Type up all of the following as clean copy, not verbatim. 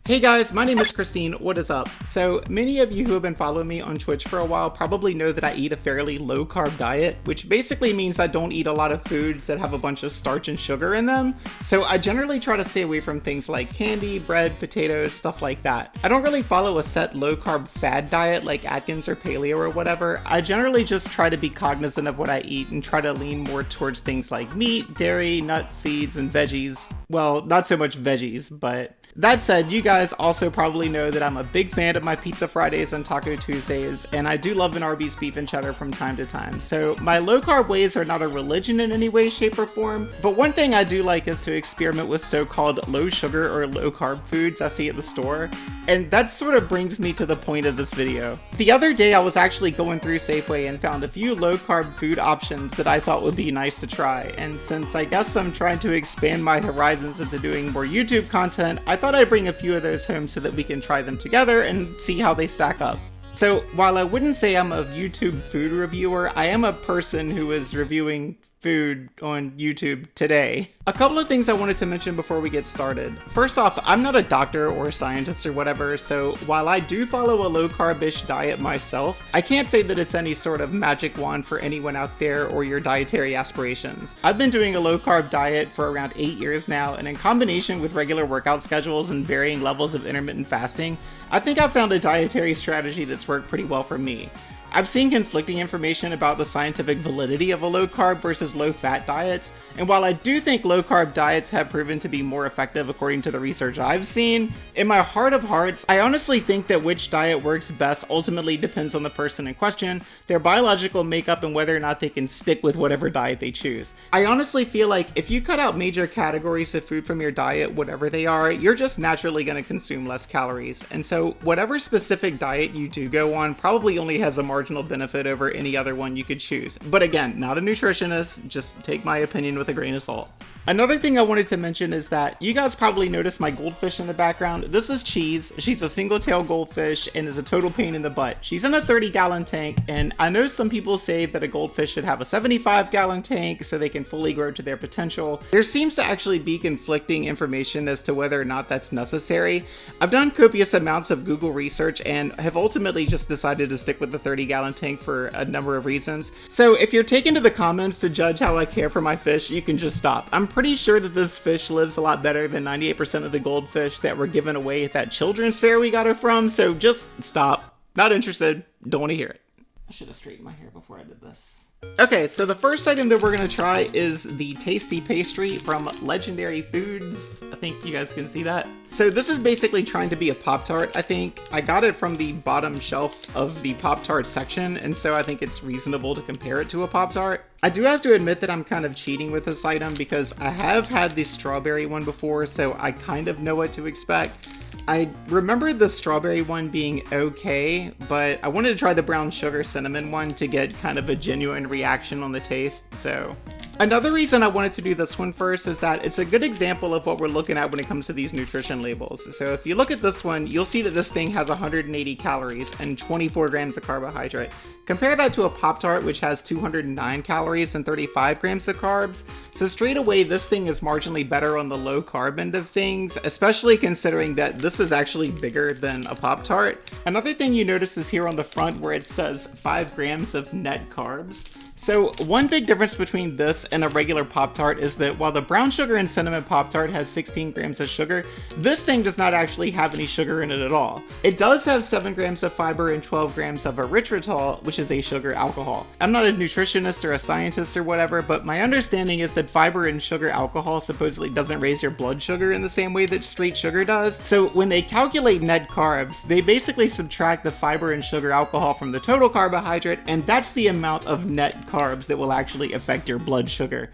Hey guys, my name is Christine. What is up? So many of you who have been following me on Twitch for a while probably know that I eat a fairly low carb diet, which basically means I don't eat a lot of foods that have a bunch of starch and sugar in them. So I generally try to stay away from things like candy, bread, potatoes, stuff like that. I don't really follow a set low carb fad diet like Atkins or paleo or whatever. I generally just try to be cognizant of what I eat and try to lean more towards things like meat, dairy, nuts, seeds, and veggies. Well, not so much veggies, but that said, you guys also probably know that I'm a big fan of my Pizza Fridays and Taco Tuesdays, and I do love an Arby's beef and cheddar from time to time. So my low carb ways are not a religion in any way, shape, or form, but one thing I do like is to experiment with so-called low sugar or low carb foods I see at the store, and that sort of brings me to the point of this video. The other day I was actually going through Safeway and found a few low carb food options that I thought would be nice to try, and since I guess I'm trying to expand my horizons into doing more YouTube content, I thought I'd bring a few of those home so that we can try them together and see how they stack up. So while I wouldn't say I'm a YouTube food reviewer, I am a person who is reviewing food on YouTube today. A couple of things I wanted to mention before we get started. First off, I'm not a doctor or scientist or whatever, so while I do follow a low carb-ish diet myself, I can't say that it's any sort of magic wand for anyone out there or your dietary aspirations. I've been doing a low carb diet for around 8 years now, and in combination with regular workout schedules and varying levels of intermittent fasting, I think I've found a dietary strategy that's worked pretty well for me. I've seen conflicting information about the scientific validity of a low-carb versus low-fat diets, and while I do think low-carb diets have proven to be more effective according to the research I've seen, in my heart of hearts, I honestly think that which diet works best ultimately depends on the person in question, their biological makeup, and whether or not they can stick with whatever diet they choose. I honestly feel like if you cut out major categories of food from your diet, whatever they are, you're just naturally going to consume less calories, and so whatever specific diet you do go on probably only has a marginal benefit over any other one you could choose. But again, not a nutritionist, just take my opinion with a grain of salt. Another thing I wanted to mention is that you guys probably noticed my goldfish in the background. This is Cheese. She's a single-tail goldfish and is a total pain in the butt. She's in a 30-gallon tank, and I know some people say that a goldfish should have a 75-gallon tank so they can fully grow to their potential. There seems to actually be conflicting information as to whether or not that's necessary. I've done copious amounts of Google research and have ultimately just decided to stick with the 30-gallon tank for a number of reasons. So if you're taken to the comments to judge how I care for my fish, you can just stop. I'm pretty sure that this fish lives a lot better than 98% of the goldfish that were given away at that children's fair we got her from, so just stop. Not interested. Don't want to hear it. I should have straightened my hair before I did this. Okay, so the first item that we're going to try is the tasty pastry from Legendary Foods. I think you guys can see that. So this is basically trying to be a Pop-Tart, I think. I got it from the bottom shelf of the Pop-Tart section, and so I think it's reasonable to compare it to a Pop-Tart. I do have to admit that I'm kind of cheating with this item because I have had the strawberry one before, so I kind of know what to expect. I remember the strawberry one being okay, but I wanted to try the brown sugar cinnamon one to get kind of a genuine reaction on the taste, so. Another reason I wanted to do this one first is that it's a good example of what we're looking at when it comes to these nutrition labels. So if you look at this one, you'll see that this thing has 180 calories and 24 grams of carbohydrate. Compare that to a Pop-Tart, which has 209 calories and 35 grams of carbs. So straight away, this thing is marginally better on the low carb end of things, especially considering that this is actually bigger than a Pop-Tart. Another thing you notice is here on the front where it says 5 grams of net carbs. So one big difference between this and a regular Pop-Tart is that while the brown sugar and cinnamon Pop-Tart has 16 grams of sugar, this thing does not actually have any sugar in it at all. It does have 7 grams of fiber and 12 grams of erythritol, which is a sugar alcohol. I'm not a nutritionist or a scientist or whatever, but my understanding is that fiber and sugar alcohol supposedly doesn't raise your blood sugar in the same way that straight sugar does. So when they calculate net carbs, they basically subtract the fiber and sugar alcohol from the total carbohydrate, and that's the amount of net carbs that will actually affect your blood sugar.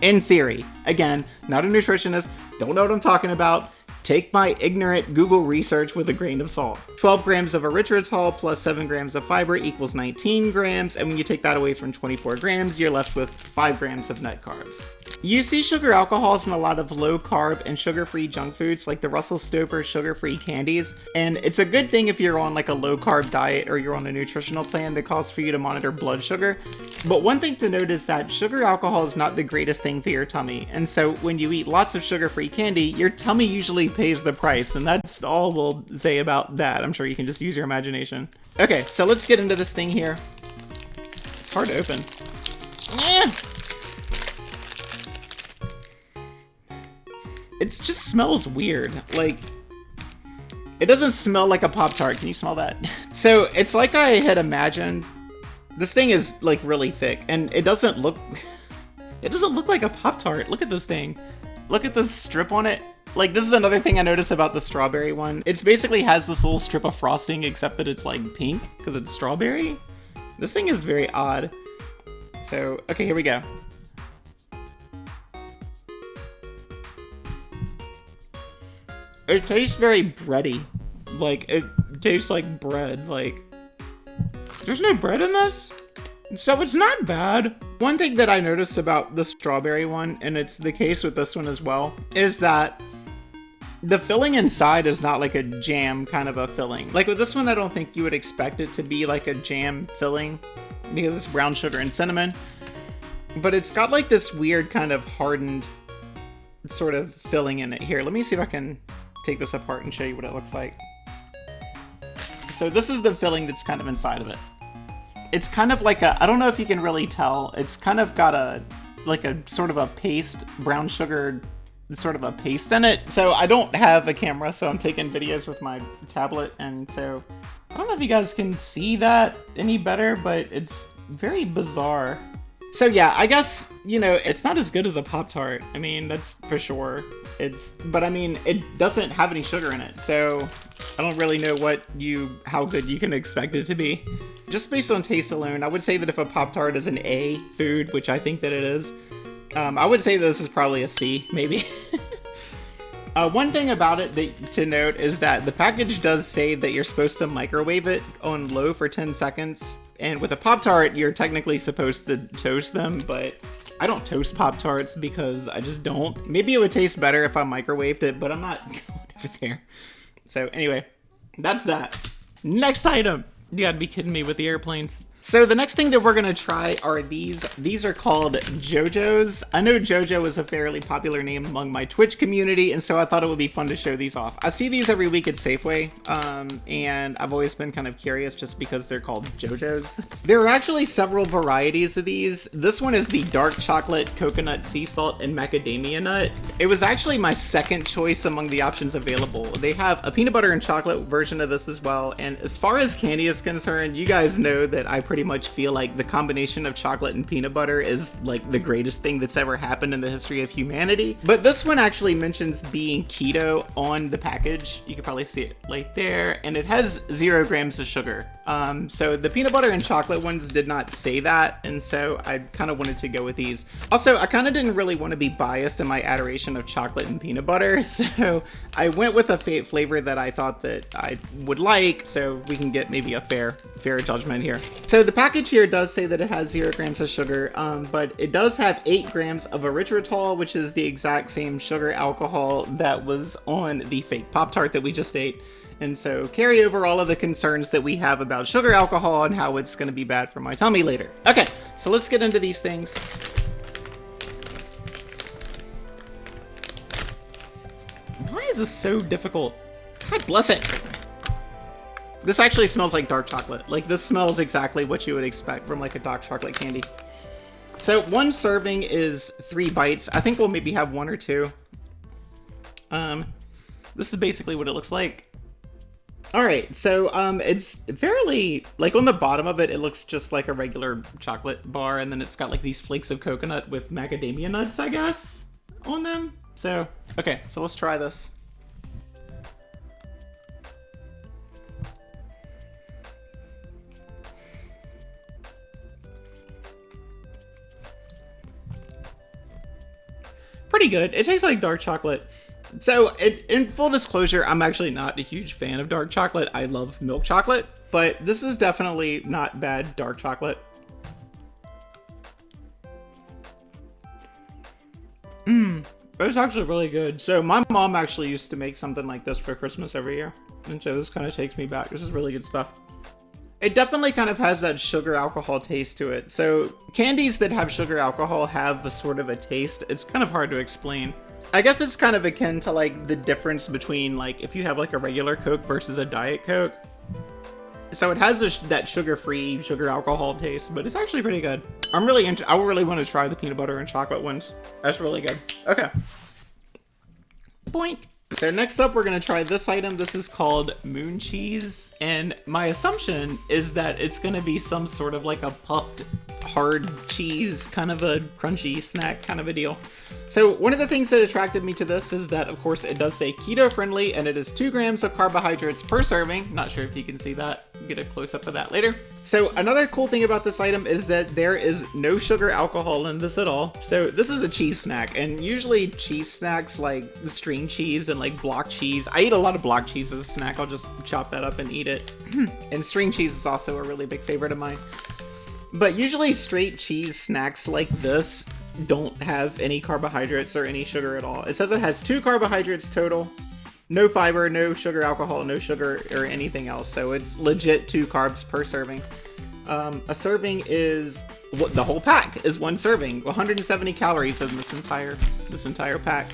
In theory. Again, not a nutritionist, don't know what I'm talking about. Take my ignorant Google research with a grain of salt. 12 grams of erythritol plus 7 grams of fiber equals 19 grams, and when you take that away from 24 grams, you're left with 5 grams of net carbs. You see sugar alcohols in a lot of low carb and sugar-free junk foods like the Russell Stover sugar-free candies, and it's a good thing if you're on like a low carb diet or you're on a nutritional plan that calls for you to monitor blood sugar. But one thing to note is that sugar alcohol is not the greatest thing for your tummy, and so when you eat lots of sugar-free candy, your tummy usually pays the price, and that's all we'll say about that. I'm sure you can just use your imagination. Okay, so let's get into this thing here. It's hard to open. It just smells weird. Like, it doesn't smell like a Pop-Tart. Can you smell that? So it's like I had imagined. This thing is like really thick, and it doesn't look like a Pop-Tart. Look at this thing. Look at this strip on it. Like, this is another thing I noticed about the strawberry one. It's basically has this little strip of frosting, except that it's like pink because it's strawberry. This thing is very odd. So, okay, here we go. It tastes very bready. Like, it tastes like bread. Like, there's no bread in this? So it's not bad. One thing that I noticed about the strawberry one, and it's the case with this one as well, is that the filling inside is not like a jam kind of a filling. Like with this one, I don't think you would expect it to be like a jam filling because it's brown sugar and cinnamon. But it's got like this weird kind of hardened sort of filling in it. Here, let me see if I can take this apart and show you what it looks like. So this is the filling that's kind of inside of it. It's kind of like a, I don't know if you can really tell, it's kind of got a, like a sort of a paste, brown sugar, sort of a paste in it. So I don't have a camera, so I'm taking videos with my tablet, and so I don't know if you guys can see that any better, but it's very bizarre. So yeah, I guess, you know, it's not as good as a Pop-Tart. I mean, that's for sure. But I mean, it doesn't have any sugar in it, so I don't really know how good you can expect it to be. Just based on taste alone, I would say that if a Pop-Tart is an A food, which I think that it is, I would say this is probably a C, maybe. One thing about it to note is that the package does say that you're supposed to microwave it on low for 10 seconds. And with a Pop-Tart, you're technically supposed to toast them, but I don't toast Pop-Tarts because I just don't. Maybe it would taste better if I microwaved it, but I'm not going over there. So anyway, that's that. Next item. You gotta be kidding me with the airplanes. So the next thing that we're gonna try are these. These are called Jojos. I know Jojo is a fairly popular name among my Twitch community, and so I thought it would be fun to show these off. I see these every week at Safeway, and I've always been kind of curious just because they're called Jojos. There are actually several varieties of these. This one is the dark chocolate, coconut, sea salt, and macadamia nut. It was actually my second choice among the options available. They have a peanut butter and chocolate version of this as well, and as far as candy is concerned, you guys know that I pretty much feel like the combination of chocolate and peanut butter is like the greatest thing that's ever happened in the history of humanity. But this one actually mentions being keto on the package. You can probably see it right there, and it has 0 grams of sugar. So the peanut butter and chocolate ones did not say that, and so I kind of wanted to go with these. Also, I kind of didn't really want to be biased in my adoration of chocolate and peanut butter, so I went with a flavor that I thought that I would like, so we can get maybe a fair judgment here. So the package here does say that it has 0 grams of sugar, but it does have 8 grams of erythritol, which is the exact same sugar alcohol that was on the fake Pop-Tart that we just ate. And so carry over all of the concerns that we have about sugar alcohol and how it's going to be bad for my tummy later. Okay, so let's get into these things. Why is this so difficult? God bless it. This actually smells like dark chocolate. Like, this smells exactly what you would expect from like a dark chocolate candy. So one serving is 3 bites. I think we'll maybe have 1 or 2. This is basically what it looks like. All right, so it's fairly, like on the bottom of it, it looks just like a regular chocolate bar, and then it's got like these flakes of coconut with macadamia nuts, I guess, on them. So, okay, so let's try this. Pretty good. It tastes like dark chocolate. So, in full disclosure, I'm actually not a huge fan of dark chocolate. I love milk chocolate, but this is definitely not bad dark chocolate. It's actually really good. So my mom actually used to make something like this for Christmas every year. And so this kind of takes me back. This is really good stuff. It definitely kind of has that sugar alcohol taste to it. So candies that have sugar alcohol have a sort of a taste. It's kind of hard to explain. I guess it's kind of akin to like the difference between like if you have like a regular Coke versus a Diet Coke. So it has that sugar-free, sugar alcohol taste, but it's actually pretty good. I really want to try the peanut butter and chocolate ones. That's really good. Okay. Boink. So next up, we're going to try this item. This is called Moon Cheese. And my assumption is that it's going to be some sort of like a puffed hard cheese, kind of a crunchy snack kind of a deal. So one of the things that attracted me to this is that, of course, it does say keto friendly and it is 2 grams of carbohydrates per serving. Not sure if you can see that. Get a close up of that later. So another cool thing about this item is that there is no sugar alcohol in this at all. So this is a cheese snack, and usually cheese snacks like string cheese and like block cheese. I eat a lot of block cheese as a snack. I'll just chop that up and eat it. And string cheese is also a really big favorite of mine. But usually straight cheese snacks like this don't have any carbohydrates or any sugar at all. It says it has 2 carbohydrates total, no fiber, no sugar alcohol, no sugar or anything else. So it's legit 2 carbs per serving. A serving is the whole pack is 1 serving, 170 calories in this entire pack.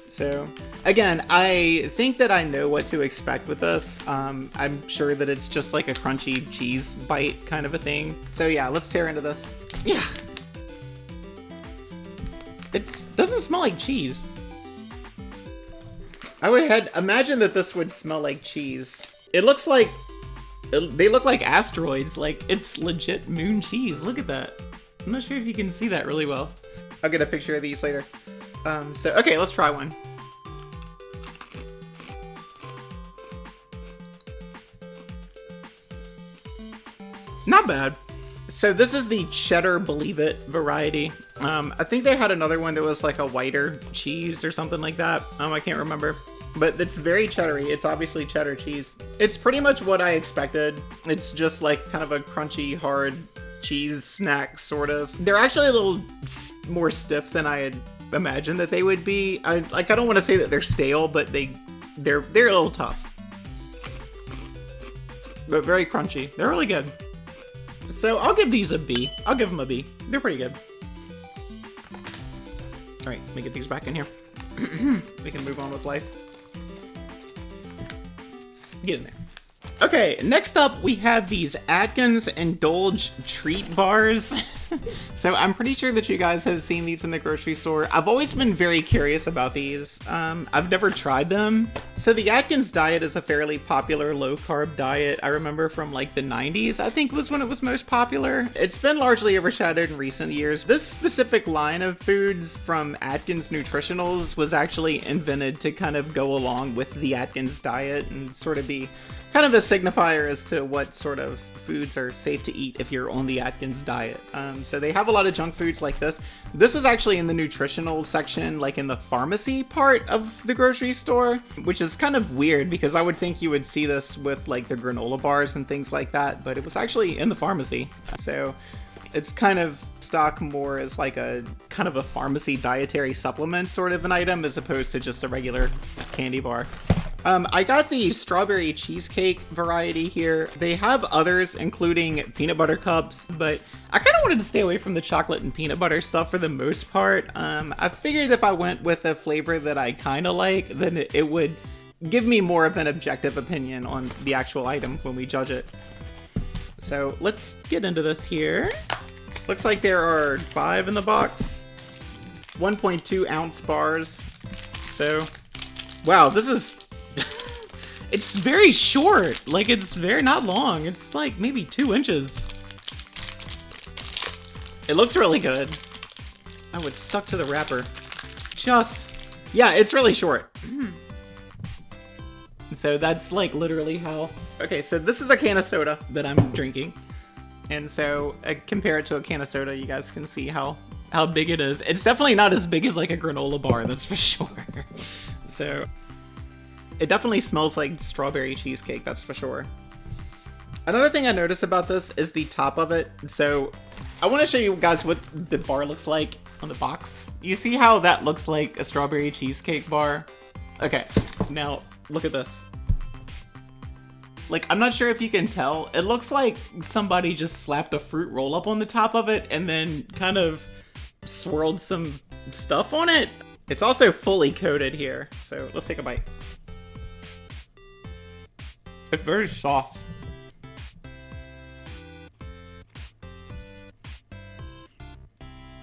So again, I think that I know what to expect with this. I'm sure that it's just like a crunchy cheese bite kind of a thing. So yeah, let's tear into this. Yeah. It doesn't smell like cheese. I would have imagined that this would smell like cheese. It looks like, they look like asteroids. Like it's legit moon cheese. Look at that. I'm not sure if you can see that really well. I'll get a picture of these later. Okay, let's try one. Not bad. So this is the cheddar believe it variety. I think they had another one that was like a whiter cheese or something like that. I can't remember. But it's very cheddary. It's obviously cheddar cheese. It's pretty much what I expected. It's just like kind of a crunchy, hard cheese snack, sort of. They're actually a little more stiff than I had imagined that they would be. I don't want to say that they're stale, but they're a little tough. But very crunchy. They're really good. So I'll give these a B. I'll give them a B. They're pretty good. All right, let me get these back in here. We can move on with life. Get in there. Okay, next up we have these Atkins Indulge treat bars. So I'm pretty sure that you guys have seen these in the grocery store. I've always been very curious about these. I've never tried them. So the Atkins diet is a fairly popular low-carb diet. I remember from like the 90s, I think was when it was most popular. It's been largely overshadowed in recent years. This specific line of foods from Atkins Nutritionals was actually invented to kind of go along with the Atkins diet and sort of be kind of a signifier as to what sort of foods are safe to eat if you're on the Atkins diet. So they have a lot of junk foods like this. This was actually in the nutritional section, like in the pharmacy part of the grocery store, which is kind of weird because I would think you would see this with like the granola bars and things like that, but it was actually in the pharmacy. So it's kind of stock more as like a kind of a pharmacy dietary supplement sort of an item as opposed to just a regular candy bar. I got the strawberry cheesecake variety here. They have others, including peanut butter cups, but I kind of wanted to stay away from the chocolate and peanut butter stuff for the most part. I figured if I went with a flavor that I kind of like, then it would give me more of an objective opinion on the actual item when we judge it. So let's get into this here. Looks like there are 5 in the box. 1.2 ounce bars. So, wow, this is... It's very short. Like, it's very not long. It's like maybe 2 inches. It looks really good. Oh, it's stuck to the wrapper. Yeah, it's really short. So that's like literally how... Okay, so this is a can of soda that I'm drinking. And so I compare it to a can of soda. You guys can see how big it is. It's definitely not as big as like a granola bar, that's for sure. So it definitely smells like strawberry cheesecake, that's for sure. Another thing I noticed about this is the top of it. So I want to show you guys what the bar looks like on the box. You see how that looks like a strawberry cheesecake bar? Okay, now look at this. Like, I'm not sure if you can tell. It looks like somebody just slapped a fruit roll up on the top of it and then kind of swirled some stuff on it. It's also fully coated here, so let's take a bite. It's very soft.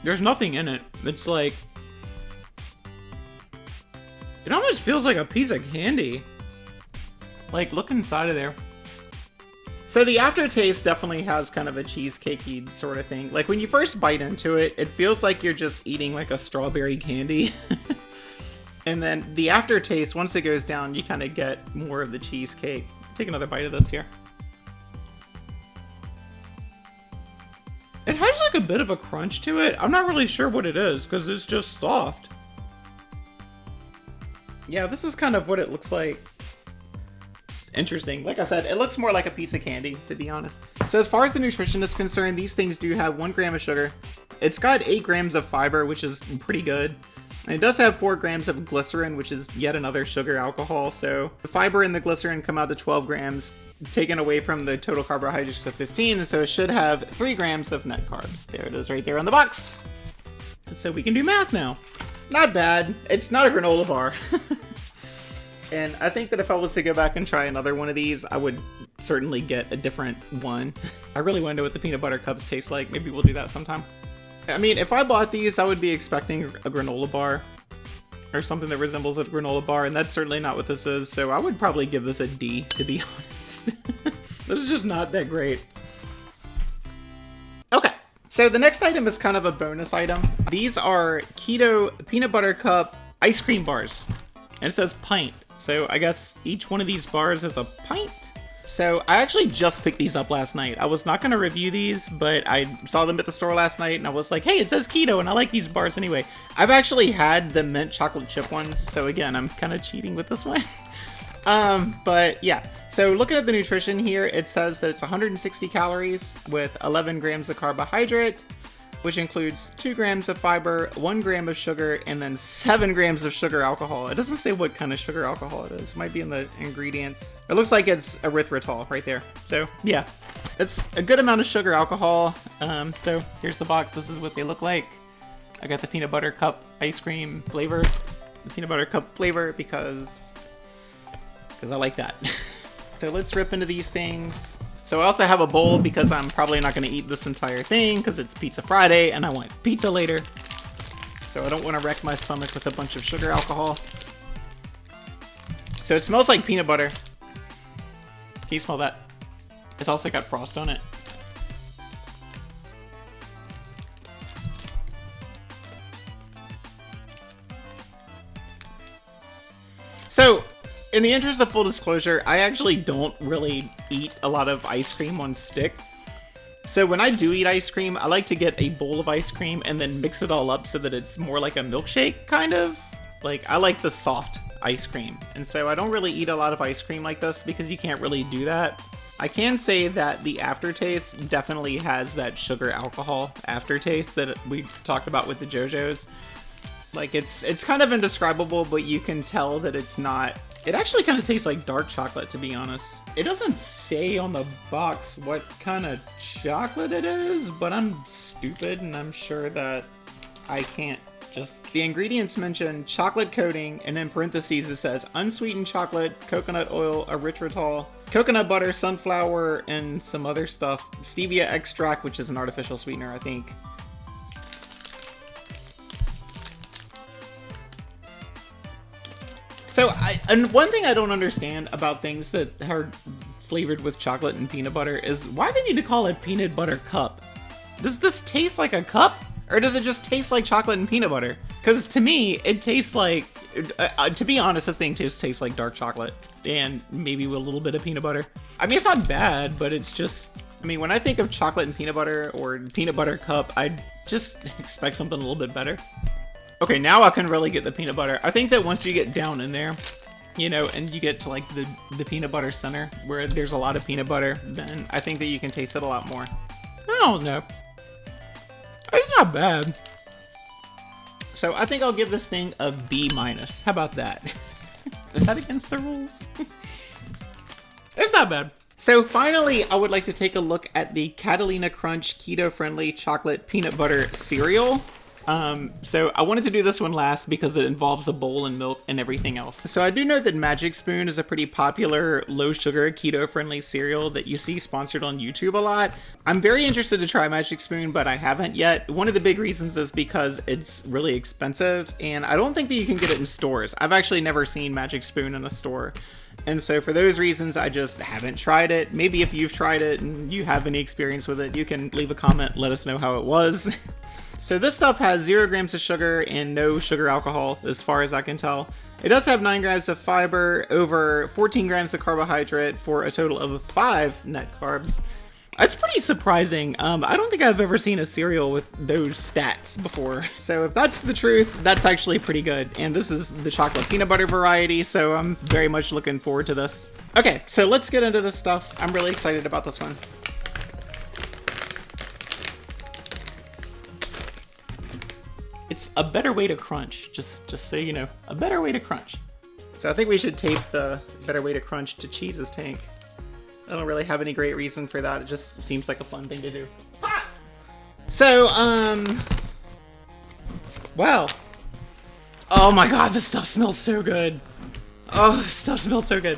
There's nothing in it. It's like... It almost feels like a piece of candy. Like, look inside of there. So the aftertaste definitely has kind of a cheesecakey sort of thing. Like, when you first bite into it, it feels like you're just eating like a strawberry candy. And then the aftertaste, once it goes down, you kind of get more of the cheesecake. Take another bite of this here. It has like a bit of a crunch to it. I'm not really sure what it is because it's just soft. Yeah, this is kind of what it looks like. It's interesting. Like I said, it looks more like a piece of candy, to be honest. So as far as the nutrition is concerned, these things do have 1 gram of sugar. It's got 8 grams of fiber, which is pretty good. And it does have 4 grams of glycerin, which is yet another sugar alcohol. So the fiber and the glycerin come out to 12 grams, taken away from the total carbohydrates of 15. And so it should have 3 grams of net carbs. There it is right there on the box. And so we can do math now. Not bad. It's not a granola bar. And I think that if I was to go back and try another one of these, I would certainly get a different one. I really want to know what the peanut butter cups taste like. Maybe we'll do that sometime. I mean, if I bought these, I would be expecting a granola bar or something that resembles a granola bar, and that's certainly not what this is, so I would probably give this a D, to be honest. This is just not that great. Okay, so the next item is kind of a bonus item. These are Keto peanut butter cup ice cream bars, and it says pint, so I guess each one of these bars is a pint? So I actually just picked these up last night. I was not going to review these, but I saw them at the store last night and I was like, hey, it says keto and I like these bars anyway. I've actually had the mint chocolate chip ones, so again, I'm kind of cheating with this one. But yeah, so looking at the nutrition here, it says that it's 160 calories with 11 grams of carbohydrate, which includes 2 grams of fiber, 1 gram of sugar, and then 7 grams of sugar alcohol. It doesn't say what kind of sugar alcohol it is. It might be in the ingredients. It looks like it's erythritol right there. So yeah, it's a good amount of sugar alcohol. So here's the box. This is what they look like. I got the peanut butter cup ice cream flavor. The peanut butter cup flavor because I like that. So let's rip into these things. So I also have a bowl because I'm probably not going to eat this entire thing because it's Pizza Friday and I want pizza later. So I don't want to wreck my stomach with a bunch of sugar alcohol. So it smells like peanut butter. Can you smell that? It's also got frost on it. So, in the interest of full disclosure, I actually don't really eat a lot of ice cream on stick. So when I do eat ice cream, I like to get a bowl of ice cream and then mix it all up so that it's more like a milkshake, kind of. Like, I like the soft ice cream. And so I don't really eat a lot of ice cream like this because you can't really do that. I can say that the aftertaste definitely has that sugar alcohol aftertaste that we talked about with the Jojos. Like, it's kind of indescribable, but you can tell that it's not... It actually kind of tastes like dark chocolate, to be honest. It doesn't say on the box what kind of chocolate it is, but I'm stupid and I'm sure that I can't just... The ingredients mention chocolate coating, and in parentheses it says unsweetened chocolate, coconut oil, erythritol, coconut butter, sunflower, and some other stuff. Stevia extract, which is an artificial sweetener, I think. So, and one thing I don't understand about things that are flavored with chocolate and peanut butter is why they need to call it peanut butter cup. Does this taste like a cup? Or does it just taste like chocolate and peanut butter? Because to me, it tastes like, to be honest, this thing tastes like dark chocolate and maybe with a little bit of peanut butter. I mean, it's not bad, but it's just, I mean, when I think of chocolate and peanut butter or peanut butter cup, I just expect something a little bit better. Okay, now I can really get the peanut butter. I think that once you get down in there, you know, and you get to like the peanut butter center where there's a lot of peanut butter, then I think that you can taste it a lot more. I don't know. It's not bad. So I think I'll give this thing a B-. How about that? Is that against the rules? It's not bad. So finally, I would like to take a look at the Catalina Crunch keto-friendly chocolate peanut butter cereal. So I wanted to do this one last because it involves a bowl and milk and everything else. So I do know that Magic Spoon is a pretty popular low-sugar keto-friendly cereal that you see sponsored on YouTube a lot. I'm very interested to try Magic Spoon, but I haven't yet. One of the big reasons is because it's really expensive, and I don't think that you can get it in stores. I've actually never seen Magic Spoon in a store. And so for those reasons, I just haven't tried it. Maybe if you've tried it and you have any experience with it, you can leave a comment, let us know how it was. So this stuff has 0 grams of sugar and no sugar alcohol, as far as I can tell. It does have 9 grams of fiber, over 14 grams of carbohydrate, for a total of 5 net carbs. That's pretty surprising. I don't think I've ever seen a cereal with those stats before. So if that's the truth, that's actually pretty good. And this is the chocolate peanut butter variety, so I'm very much looking forward to this. Okay, so let's get into this stuff. I'm really excited about this one. It's a better way to crunch, just so you know. A better way to crunch. So I think we should tape the better way to crunch to Cheese's tank. I don't really have any great reason for that. It just seems like a fun thing to do. So, wow. Oh my god, this stuff smells so good. Oh, this stuff smells so good.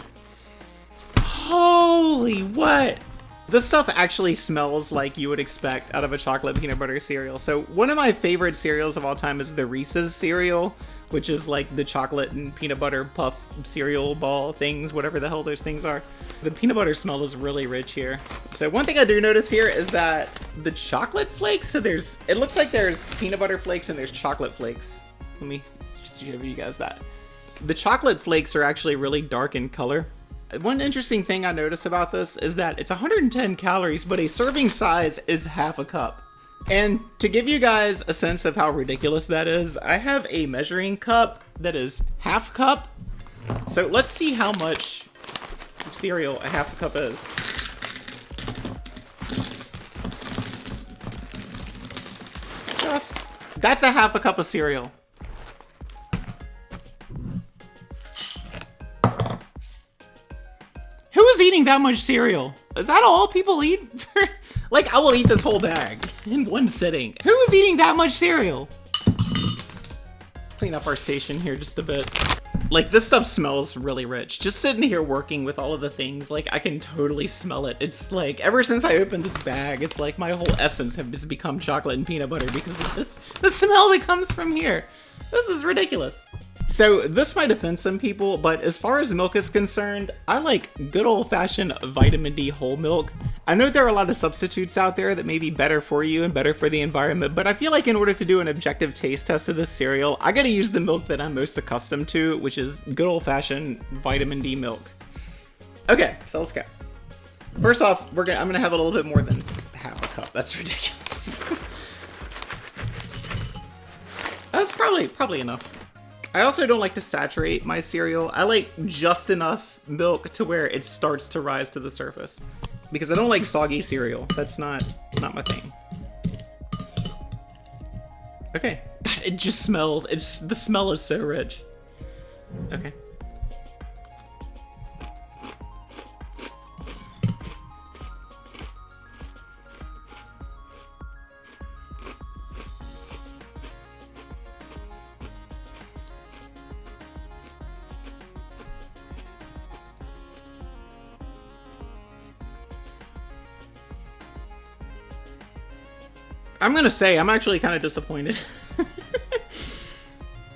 Holy what? This stuff actually smells like you would expect out of a chocolate peanut butter cereal. So one of my favorite cereals of all time is the Reese's cereal, which is like the chocolate and peanut butter puff cereal ball things, whatever the hell those things are. The peanut butter smell is really rich here. So one thing I do notice here is that the chocolate flakes, so it looks like there's peanut butter flakes and there's chocolate flakes. Let me just show you guys that. The chocolate flakes are actually really dark in color. One interesting thing I noticed about this is that it's 110 calories, but a serving size is half a cup. And to give you guys a sense of how ridiculous that is, I have a measuring cup that is half cup. So let's see how much cereal a half a cup is. That's a half a cup of cereal. Who is eating that much cereal? Is that all people eat? Like, I will eat this whole bag in one sitting. Who is eating that much cereal? Clean up our station here just a bit. Like, this stuff smells really rich. Just sitting here working with all of the things, like, I can totally smell it. It's like, ever since I opened this bag, it's like my whole essence has just become chocolate and peanut butter because of the smell that comes from here. This is ridiculous. So this might offend some people, but as far as milk is concerned, I like good old-fashioned vitamin D whole milk. I know there are a lot of substitutes out there that may be better for you and better for the environment, but I feel like in order to do an objective taste test of this cereal, I gotta use the milk that I'm most accustomed to, which is good old-fashioned vitamin D milk. Okay, so let's go. First off, I'm gonna have a little bit more than half a cup. That's ridiculous. That's probably enough. I also don't like to saturate my cereal. I like just enough milk to where it starts to rise to the surface. Because I don't like soggy cereal. That's not my thing. Okay. God, it just smells. The smell is so rich. Okay. I'm gonna say, I'm actually kind of disappointed.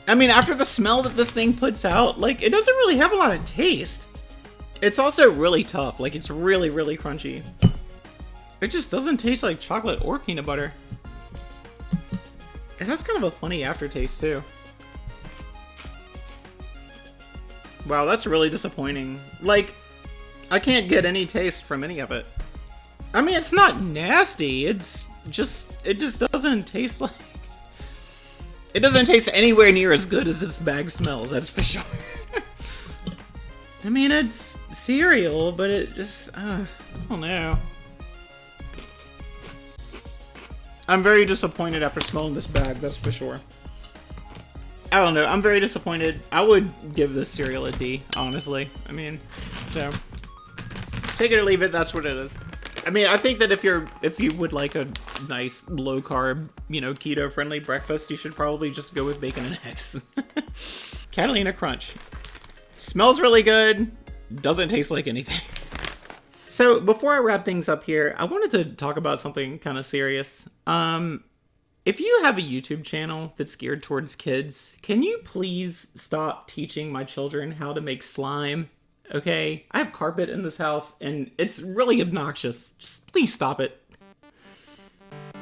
I mean, after the smell that this thing puts out, like, it doesn't really have a lot of taste. It's also really tough. Like, it's really, really crunchy. It just doesn't taste like chocolate or peanut butter. It has kind of a funny aftertaste, too. Wow, that's really disappointing. Like, I can't get any taste from any of it. I mean, it's not nasty. It just doesn't taste like... It doesn't taste anywhere near as good as this bag smells, that's for sure. I mean, it's cereal, but it just... I don't know. I'm very disappointed after smelling this bag, that's for sure. I don't know. I'm very disappointed. I would give this cereal a D, honestly. I mean, so take it or leave it. That's what it is. I mean, I think that if you would like a nice low carb, you know, keto friendly breakfast, you should probably just go with bacon and eggs. Catalina Crunch. Smells really good. Doesn't taste like anything. So before I wrap things up here, I wanted to talk about something kind of serious. If you have a YouTube channel that's geared towards kids, can you please stop teaching my children how to make slime? Okay? I have carpet in this house, and it's really obnoxious. Just please stop it.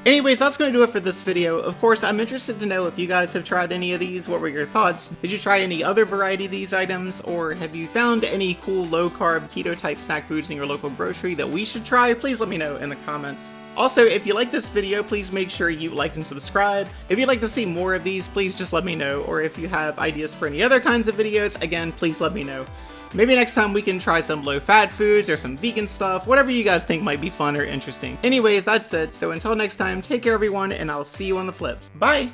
Anyways, that's going to do it for this video. Of course, I'm interested to know if you guys have tried any of these. What were your thoughts? Did you try any other variety of these items? Or have you found any cool low-carb, keto-type snack foods in your local grocery that we should try? Please let me know in the comments. Also, if you like this video, please make sure you like and subscribe. If you'd like to see more of these, please just let me know. Or if you have ideas for any other kinds of videos, again, please let me know. Maybe next time we can try some low-fat foods or some vegan stuff, whatever you guys think might be fun or interesting. Anyways, that's it. So until next time, take care everyone, and I'll see you on the flip. Bye!